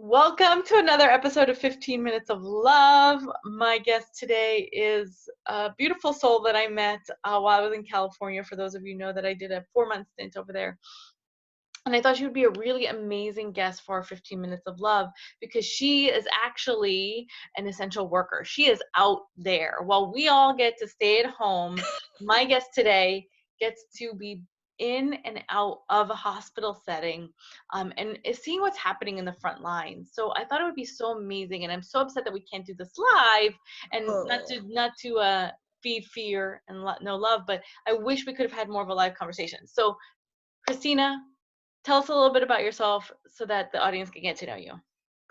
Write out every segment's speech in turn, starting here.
Welcome to another episode of 15 Minutes of Love. My guest today is a beautiful soul that I met while I was in California. For those of you who know that I did a 4-month stint over there. And I thought she would be a really amazing guest for our 15 Minutes of Love because she is actually an essential worker. She is out there. While we all get to stay at home, my guest today gets to be in and out of a hospital setting and is seeing what's happening in the front lines. So I thought it would be so amazing, and I'm so upset that we can't do this live and not to feed fear and no love, but I wish we could have had more of a live conversation. So Christina, tell us a little bit about yourself so that the audience can get to know you.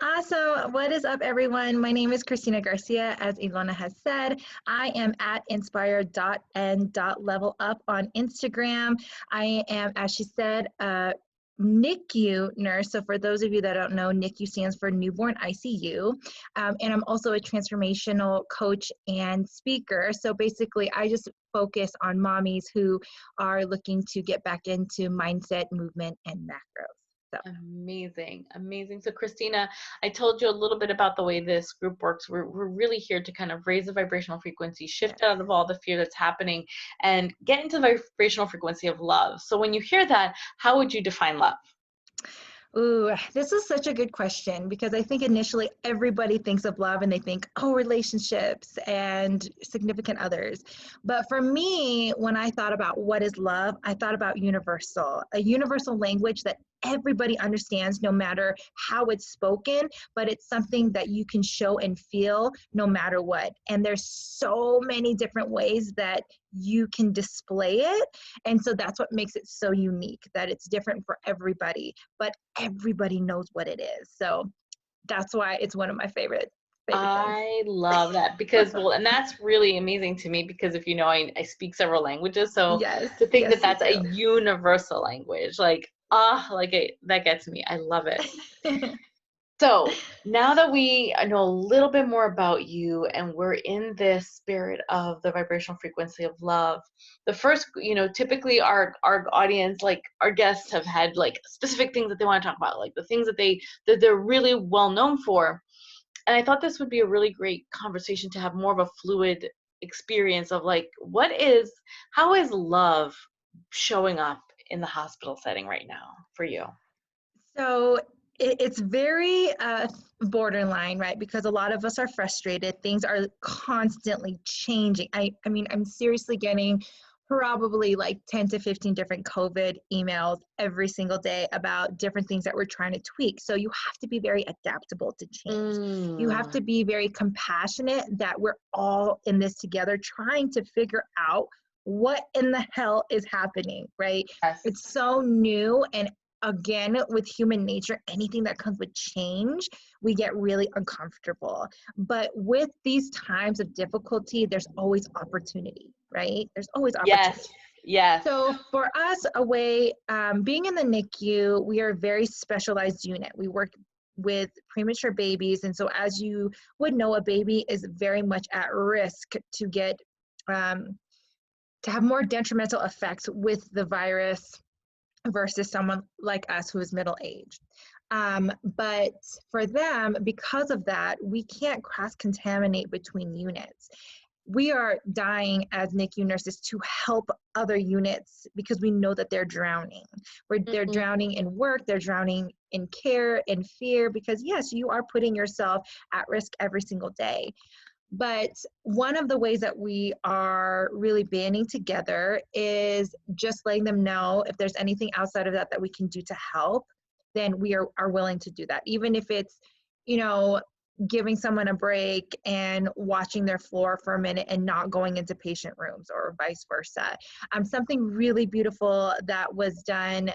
Awesome. What is up, everyone? My name is Christina Garcia. As Ilona has said, I am at inspire.n.levelup on Instagram. I am, as she said, a NICU nurse. So for those of you that don't know, NICU stands for Newborn ICU. And I'm also a transformational coach and speaker. So basically, I just focus on mommies who are looking to get back into mindset, movement, and macros. So. Amazing. So Christina, I told you a little bit about the way this group works. We're really here to kind of raise the vibrational frequency, shift out of all the fear that's happening, and get into the vibrational frequency of love. So when you hear that, how would you define love? Ooh, this is such a good question because I think initially everybody thinks of love and they think, oh, relationships and significant others. But for me, when I thought about what is love, I thought about a universal language that everybody understands no matter how it's spoken, but it's something that you can show and feel no matter what. And there's so many different ways that you can display it. And so that's what makes it so unique, that it's different for everybody, but everybody knows what it is. So that's why it's one of my favorite I love that because, and that's really amazing to me because if you know, I speak several languages. So to think that that's a universal language, that gets me. I love it. So now that we know a little bit more about you and we're in this spirit of the vibrational frequency of love, the first, typically our audience, like our guests have had like specific things that they want to talk about, like the things that they're really well known for. And I thought this would be a really great conversation to have more of a fluid experience of like, how is love showing up in the hospital setting right now for you? So it's very borderline, right? Because a lot of us are frustrated. Things are constantly changing. I mean, I'm seriously getting probably like 10 to 15 different COVID emails every single day about different things that we're trying to tweak. So you have to be very adaptable to change. You have to be very compassionate that we're all in this together trying to figure out what in the hell is happening, right? Yes. It's so new, and again, with human nature, anything that comes with change, we get really uncomfortable. But with these times of difficulty, there's always opportunity, right? There's always opportunity. Yes. So for us, being in the NICU, we are a very specialized unit. We work with premature babies. And so as you would know, a baby is very much at risk to get, to have more detrimental effects with the virus versus someone like us who is middle-aged. But for them, because of that, we can't cross-contaminate between units. We are dying as NICU nurses to help other units because we know that they're drowning. They're drowning in work, they're drowning in care and fear, because yes, you are putting yourself at risk every single day. But one of the ways that we are really banding together is just letting them know if there's anything outside of that that we can do to help, then we are willing to do that. Even if it's, giving someone a break and watching their floor for a minute and not going into patient rooms or vice versa. Something really beautiful that was done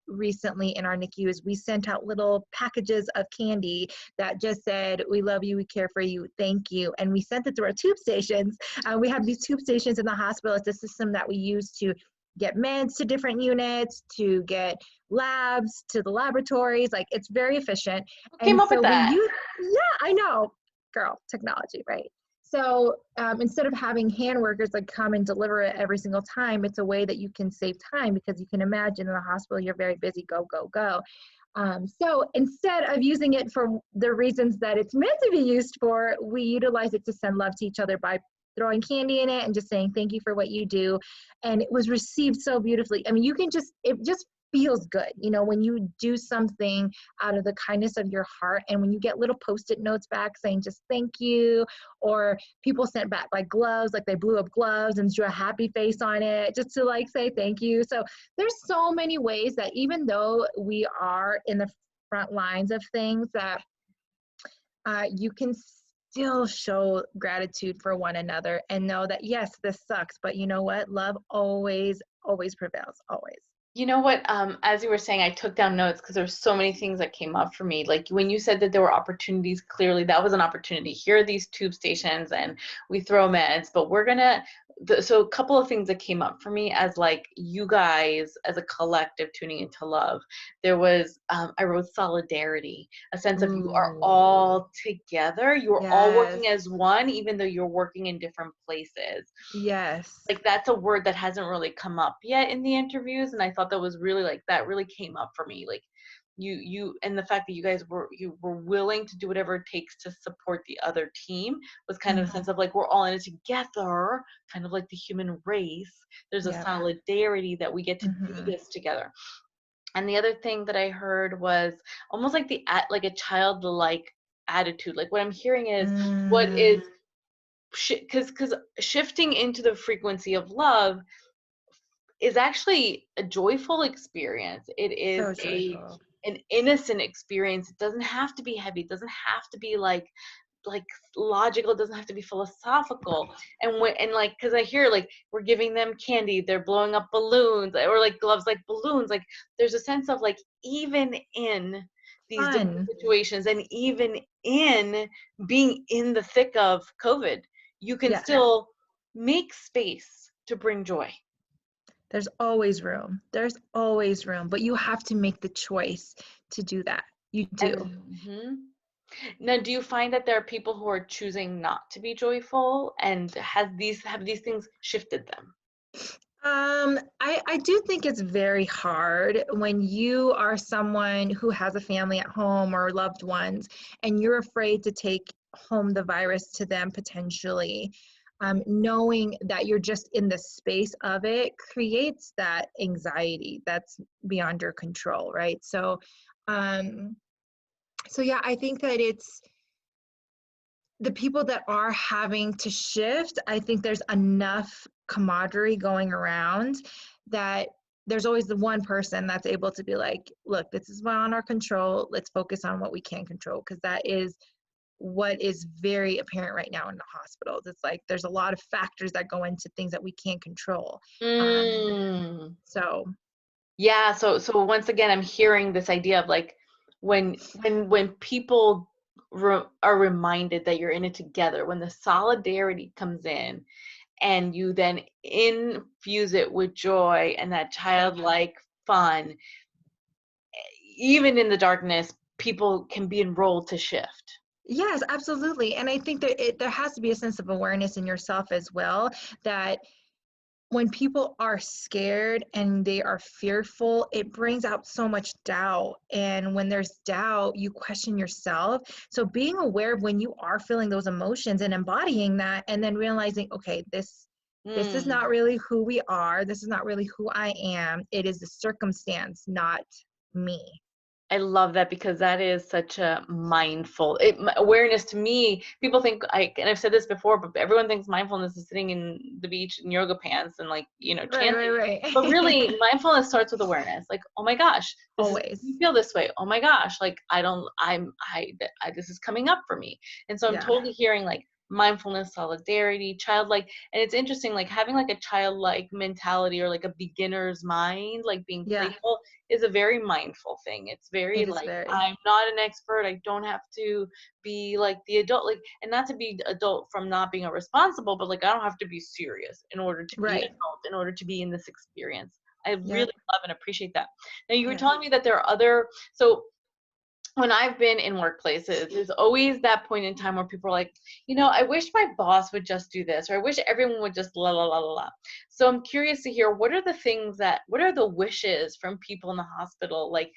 recently in our NICU is we sent out little packages of candy that just said, we love you, we care for you, thank you. And we sent it through our tube stations. We have these tube stations in the hospital. It's a system that we use to get meds to different units, to get labs to the laboratories. Like, it's very efficient. Came up with that. I know, girl, technology, right? So instead of having hand workers like come and deliver it every single time, it's a way that you can save time, because you can imagine in the hospital, you're very busy, go, go, go. So instead of using it for the reasons that it's meant to be used for, we utilize it to send love to each other by throwing candy in it and just saying thank you for what you do. And it was received so beautifully. I mean, it just feels good, when you do something out of the kindness of your heart, and when you get little post-it notes back saying just thank you, or people sent back like gloves, like they blew up gloves and drew a happy face on it just to like say thank you. So there's so many ways that even though we are in the front lines of things, that you can still show gratitude for one another and know that, yes, this sucks, but you know what? Love always, always prevails, always. You know what? As you were saying, I took down notes because there's so many things that came up for me. Like when you said that there were opportunities, clearly that was an opportunity. Here are these tube stations and we throw meds, but so a couple of things that came up for me as like you guys as a collective tuning into love. There was, I wrote solidarity, a sense of you are Ooh, all together. You're all yes, working as one, even though you're working in different places. yes, Like that's a word that hasn't really come up yet in the interviews, and I thought that was really like that really came up for me, like you and the fact that you were willing to do whatever it takes to support the other team was kind of a mm-hmm. sense of like we're all in it together, kind of like the human race. There's a Yep, solidarity that we get to do mm-hmm. this together. And the other thing that I heard was almost like like a childlike attitude. Like what I'm hearing is what Mm, is because shifting into the frequency of love is actually a joyful experience. It is so joyful. an innocent experience. It doesn't have to be heavy. It doesn't have to be like logical. It doesn't have to be philosophical. And like because I hear like we're giving them candy, they're blowing up balloons, or like gloves like balloons. Like there's a sense of like even in these different Fun. situations, and even in being in the thick of COVID, you can Yes, still make space to bring joy. there's always room. There's always room, but you have to make the choice to do that. You do. And now, do you find that there are people who are choosing not to be joyful, and have these things shifted them? I do think it's very hard when you are someone who has a family at home or loved ones, and you're afraid to take home the virus to them potentially. Knowing that you're just in the space of it creates that anxiety that's beyond your control, right? Um, so yeah, I think that it's the people that are having to shift. I think there's enough camaraderie going around that there's always the one person that's able to be like, look, this is beyond our control. Let's focus on what we can control, because that is what is very apparent right now in the hospitals. It's like there's a lot of factors that go into things that we can't control. Um, Mm. so Yeah, so once again, I'm hearing this idea of like when people are reminded that you're in it together, when the solidarity comes in, and you then infuse it with joy and that yep. childlike fun, even in the darkness, people can be enrolled to shift. Yes, absolutely. And I think that there has to be a sense of awareness in yourself as well, that when people are scared and they are fearful, it brings out so much doubt. And when there's doubt, you question yourself. So being aware of when you are feeling those emotions and embodying that, and then realizing, okay, this is Mm. not really who we are. This is not really who I am. It is the circumstance, not me. I love that because that is such a awareness to me. People think and I've said this before, but everyone thinks mindfulness is sitting in the beach in yoga pants and like, Right, chanting. right, But right. really, mindfulness starts with awareness. Like, oh my gosh, this is making me Always. feel this way. Oh my gosh, like this is coming up for me. And so I'm Yeah. totally hearing like mindfulness, solidarity, childlike. And it's interesting, like having like a childlike mentality or like a beginner's mind, like being Yeah. playful is a very mindful thing. It's very It is like very. I'm not an expert. I don't have to be like the adult, like, and not to be adult from not being irresponsible, but like I don't have to be serious in order to be an Right. adult, in order to be in this experience. I Yep. really love and appreciate that. Now you were Yeah. telling me that there are other so when I've been in workplaces, there's always that point in time where people are like, I wish my boss would just do this, or I wish everyone would just la la la la la. So I'm curious to hear what are the wishes from people in the hospital, like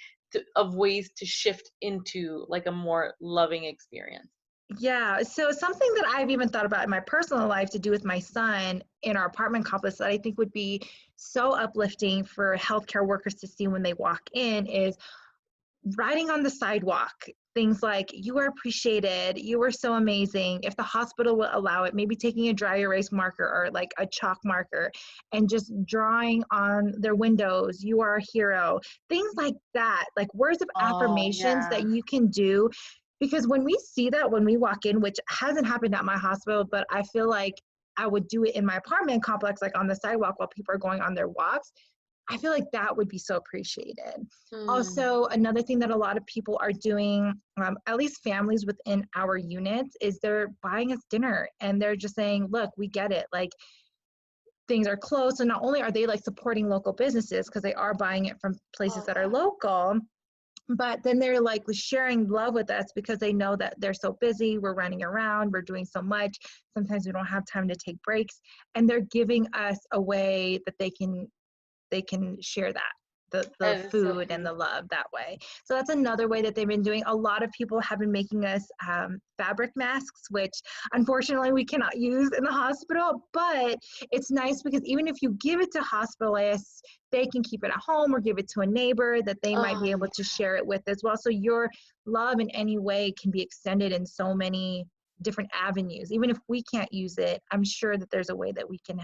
of ways to shift into like a more loving experience. Yeah. So something that I've even thought about in my personal life to do with my son in our apartment complex that I think would be so uplifting for healthcare workers to see when they walk in is writing on the sidewalk. Things like, you are appreciated, you are so amazing. If the hospital will allow it, maybe taking a dry erase marker or like a chalk marker and just drawing on their windows, you are a hero. Things like that, like words of Oh, affirmations yeah. that you can do. Because when we see that, when we walk in, which hasn't happened at my hospital, but I feel like I would do it in my apartment complex, like on the sidewalk while people are going on their walks. I feel like that would be so appreciated. Mm. Also, another thing that a lot of people are doing, at least families within our units, is they're buying us dinner and they're just saying, look, we get it. Like, things are closed. So not only are they like supporting local businesses because they are buying it from places Oh, that are yeah. local, but then they're like sharing love with us because they know that they're so busy, we're running around, we're doing so much, sometimes we don't have time to take breaks, and they're giving us a way that they can share that, the That is so food and the beautiful. love that way. So that's another way that they've been doing. A lot of people have been making us fabric masks, which unfortunately we cannot use in the hospital, but it's nice because even if you give it to hospitalists, they can keep it at home or give it to a neighbor that they might Oh, be able to share it with as well. So your love in any way can be extended in so many different avenues. Even if we can't use it, I'm sure that there's a way that we can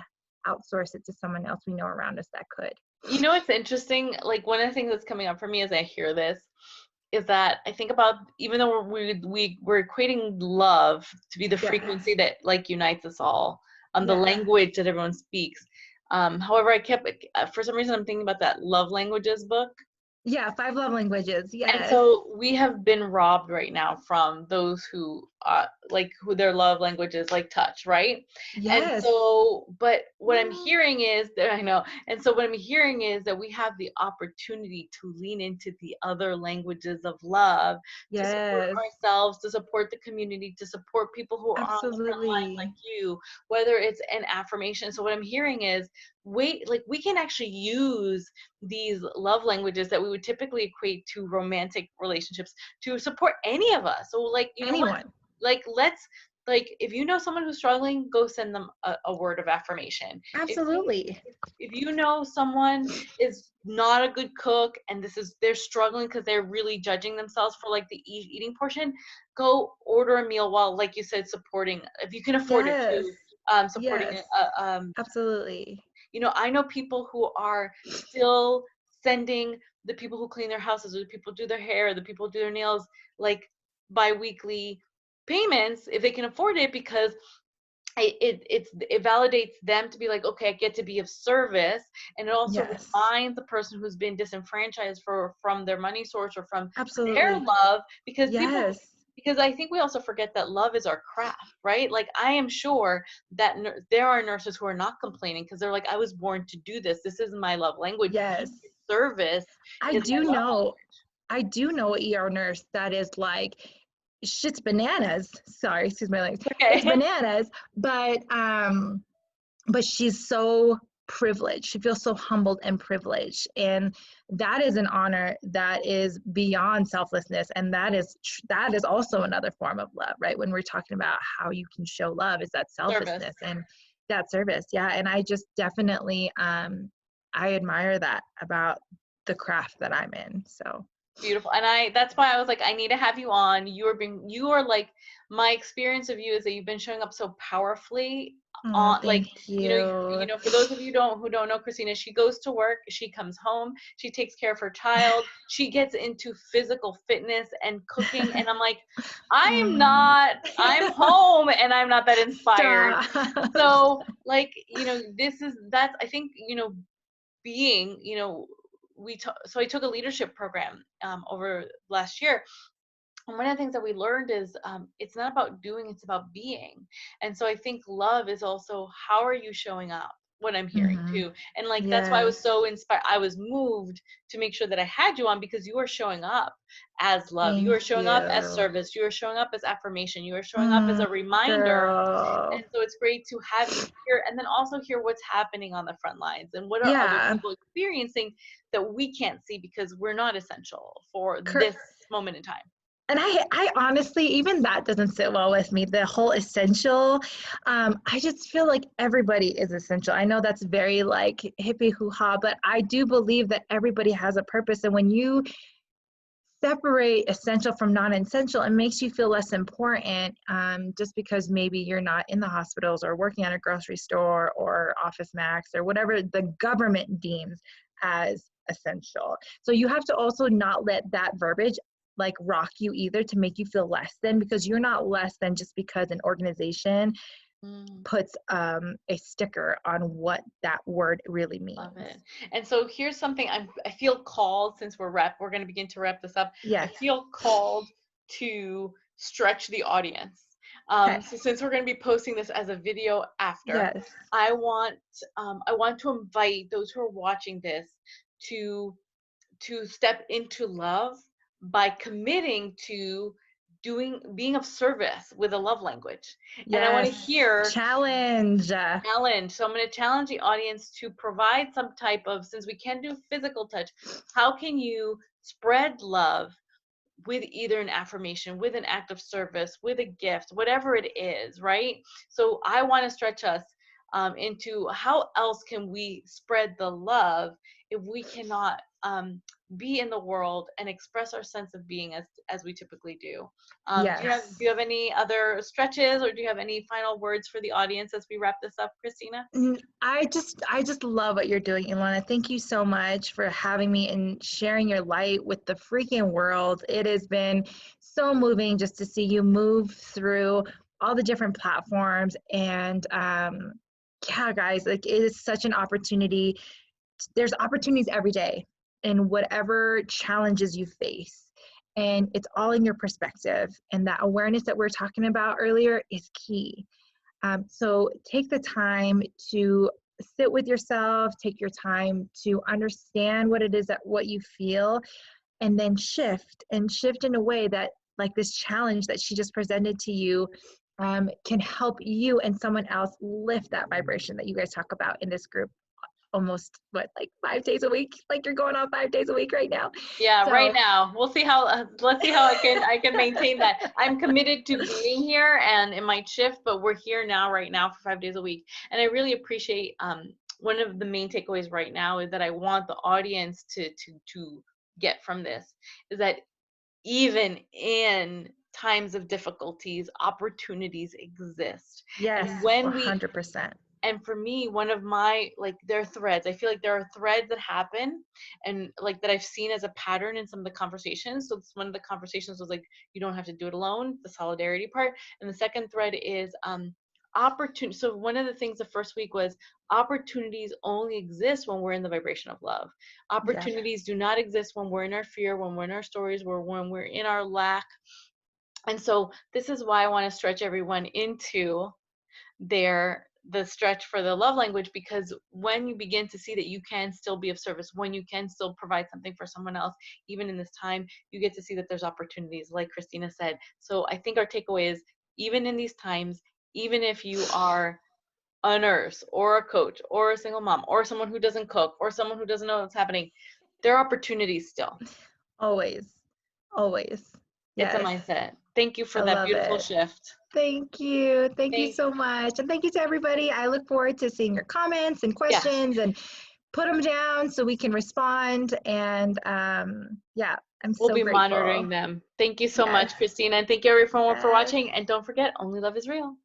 outsource it to someone else we know around us that could. you know what's interesting? Like one of the things that's coming up for me as I hear this is that I think about, even though we're equating love to be the Yes. frequency that like unites us all, the Yes. language that everyone speaks. However, I kept for some reason I'm thinking about that love languages book. Yeah, five love languages. And Yes. so we have been robbed right now from those who like who their love language is like touch, right? And Yes. so, but what I'm hearing is that I know, and so what I'm hearing is that we have the opportunity to lean into the other languages of love, to support Yes. ourselves, to support the community, to support people who are on the front line like Absolutely. you, whether it's an affirmation. So what I'm hearing is, wait, like we can actually use these love languages that we would typically equate to romantic relationships to support any of us. So like, you know what? Anyone. Like let's like if you know someone who's struggling, go send them a word of affirmation. If you Absolutely. if you know someone is not a good cook and they're struggling because they're really judging themselves for like the eating portion, go order a meal while, like you said, supporting, if you can afford it Yes. too, supporting Yes. a Absolutely. you know, I know people who are still sending the people who clean their houses or the people who do their hair, or the people who do their nails, like bi-weekly payments if they can afford it, because it validates them to be like, okay, I get to be of service, and it also Yes. reminds the person who's been disenfranchised from their money source or from their Absolutely. love, because people, Yes. because I think we also forget that love is our craft, right? Like I am sure that there are nurses who are not complaining because they're like, I was born to do this. This is my love language. Yes. Service I is do my love know I do know a ER nurse that is like, shit's bananas. Sorry, excuse my language. It's language. Okay. bananas, but she's so privileged. She feels so humbled and privileged, and that is an honor that is beyond selflessness, and that is also another form of love, right? When we're talking about how you can show love, is that Service. selflessness and that service. Yeah, and I just definitely I admire that about the craft that I'm in. So Beautiful. And that's why I was like, I need to have you on. You are like, my experience of you is that you've been showing up so powerfully oh, on, like, thank you. for those of you who don't know Christina, she goes to work, she comes home, she takes care of her child, she gets into physical fitness and cooking. And I'm like, Mm. I'm home and I'm not that inspired. Stop. So like, that's, I think, being, so I took a leadership program over last year, and one of the things that we learned is it's not about doing, it's about being. And so I think love is also, how are you showing up? what I'm hearing Mm-hmm. too. And like, that's why I was Yes. so inspired. I was moved to make sure that I had you on, because you are showing up as love. You Thank are showing up as you. service. You are showing up as affirmation. You are showing up as a reminder. Girl. And so it's great to have you here, and then also hear what's happening on the front lines and what are other Yeah. people experiencing that we can't see because we're not essential for Cor- this moment in time. And I honestly, even that doesn't sit well with me, the whole essential. I just feel like everybody is essential. I know that's very like hippie hoo-ha, but I do believe that everybody has a purpose. And when you separate essential from non-essential, it makes you feel less important, just because maybe you're not in the hospitals or working at a grocery store or Office Max or whatever the government deems as essential. So you have to also not let that verbiage like rock you either to make you feel less than, because you're not less than just because an organization puts a sticker on what that word really means. Love it. And so here's something I feel called, since we're going to begin to wrap this up. Yes. I feel called to stretch the audience. Okay. So since we're going to be posting this as a video after, Yes. I want to invite those who are watching this to step into love by committing to being of service with a love language. And I want to Yes. hear Challenge. challenge. So I'm going to challenge the audience to provide some type of, since we can do physical touch, how can you spread love with either an affirmation, with an act of service, with a gift, whatever it is, right? So I want to stretch us into how else can we spread the love if we cannot be in the world and express our sense of being as we typically do. Yes. Do you have any other stretches, or do you have any final words for the audience as we wrap this up, Christina? I just love what you're doing, Ilona. Thank you so much for having me and sharing your light with the freaking world. It has been so moving just to see you move through all the different platforms. And yeah, guys, like it is such an opportunity. There's opportunities every day in whatever challenges you face. And it's all in your perspective. And that awareness that we were talking about earlier is key. So take the time to sit with yourself, take your time to understand what it is that what you feel, and then shift in a way that, like this challenge that she just presented to you, can help you and someone else lift that vibration that you guys talk about in this group almost like 5 days a week, like you're going on 5 days a week right now. Yeah, So, right now. We'll see how let's see how I can maintain that. I'm committed to being here, and it might shift, but we're here now, right now, for 5 days a week. And I really appreciate one of the main takeaways right now is that I want the audience to get from this is that even in times of difficulties, opportunities exist. yes, And when we 100%. and for me, one of my, like, there are threads, I feel like there are threads that happen and like that I've seen as a pattern in some of the conversations. So one of the conversations was like, you don't have to do it alone, the solidarity part. And the second thread is opportunity. So one of the things the first week was opportunities only exist when we're in the vibration of love. Opportunities do not exist when we're in our fear, when we're in our stories, when we're in our lack. And so this is why I want to stretch everyone into the stretch for the love language, because when you begin to see that you can still be of service, when you can still provide something for someone else, even in this time, you get to see that there's opportunities, like Christina said. So I think our takeaway is, even in these times, even if you are a nurse or a coach or a single mom or someone who doesn't cook or someone who doesn't know what's happening, there are opportunities still. Always. It's a Yes. mindset. Thank you for I that love beautiful it. shift. Thank you. Thank you Thank so much. And thank you to everybody. I look forward to seeing your comments and Yeah. questions, and put them down so we can respond. And yeah, I'm We'll so be grateful. monitoring them. Thank you so Yes. much, Christina. And thank you everyone for Yes. watching. And don't forget, only love is real.